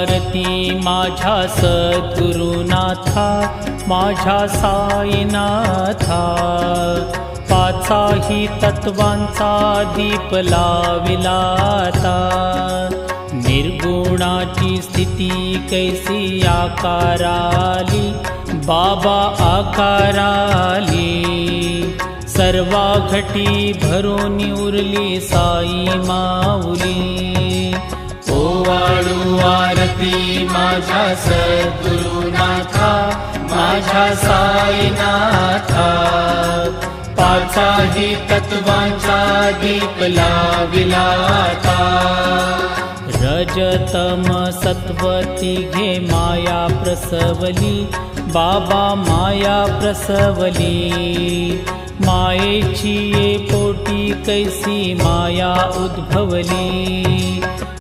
आरती माझ्या सद्गुरुनाथा, माझ्या साईनाथा। पाचाही तत्वांचा दीप लाविला आता, निर्गुणाची स्थिती कैसी आकाराली, बाबा आकाराली। सर्वा घटी भरून उरली साई माऊली। ओवाळू आरती माझ्या सद्गुरुनाथा, माझ्या साईनाथा। पाचाही तत्वांचा दीप लाविला आता, रजतम सत्व तिघे माया प्रसवली, बाबा माया प्रसवली। मायेची ये पोटी कैसी माया उद्भवली,